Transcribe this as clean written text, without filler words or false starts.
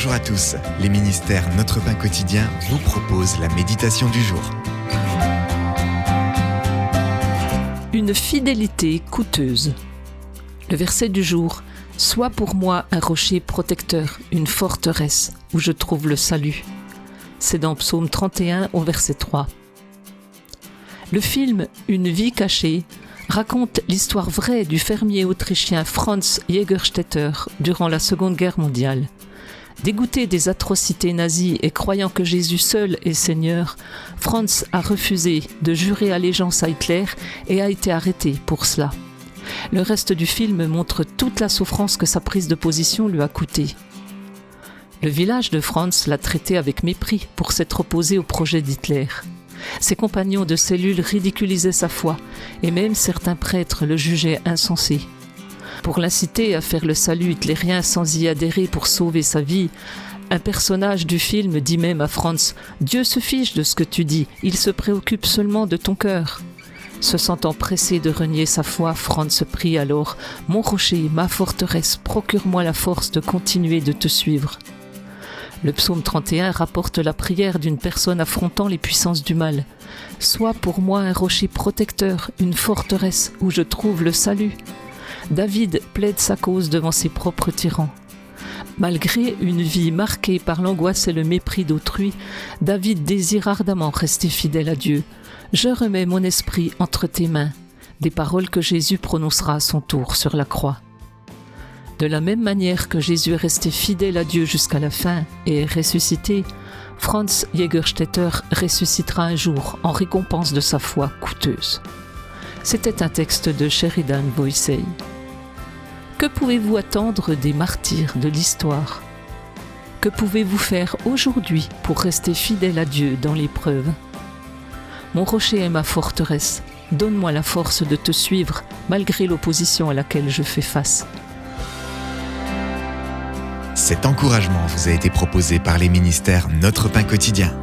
Bonjour à tous, les ministères Notre Pain Quotidien vous proposent la méditation du jour. Une fidélité coûteuse. Le verset du jour: Sois pour moi un rocher protecteur, une forteresse où je trouve le salut. C'est dans Psaume 31 au verset 3. Le film Une vie cachée raconte l'histoire vraie du fermier autrichien Franz Jägerstätter durant la Seconde Guerre mondiale. Dégoûté des atrocités nazies et croyant que Jésus seul est Seigneur, Franz a refusé de jurer allégeance à Hitler et a été arrêté pour cela. Le reste du film montre toute la souffrance que sa prise de position lui a coûté. Le village de Franz l'a traité avec mépris pour s'être opposé au projet d'Hitler. Ses compagnons de cellule ridiculisaient sa foi et même certains prêtres le jugeaient insensé. Pour l'inciter à faire le salut hitlérien sans y adhérer pour sauver sa vie, un personnage du film dit même à Franz « Dieu se fiche de ce que tu dis, il se préoccupe seulement de ton cœur ». Se sentant pressé de renier sa foi, Franz prie alors « Mon rocher, ma forteresse, procure-moi la force de continuer de te suivre ». Le psaume 31 rapporte la prière d'une personne affrontant les puissances du mal. « Sois pour moi un rocher protecteur, une forteresse où je trouve le salut ». David plaide sa cause devant ses propres tyrans. Malgré une vie marquée par l'angoisse et le mépris d'autrui, David désire ardemment rester fidèle à Dieu. « Je remets mon esprit entre tes mains », des paroles que Jésus prononcera à son tour sur la croix. De la même manière que Jésus est resté fidèle à Dieu jusqu'à la fin et est ressuscité, Franz Jägerstätter ressuscitera un jour en récompense de sa foi coûteuse. C'était un texte de Sheridan Voysey. Que pouvez-vous attendre des martyrs de l'histoire? Que pouvez-vous faire aujourd'hui pour rester fidèle à Dieu dans l'épreuve? Mon rocher est ma forteresse. Donne-moi la force de te suivre malgré l'opposition à laquelle je fais face. Cet encouragement vous a été proposé par les ministères Notre Pain Quotidien.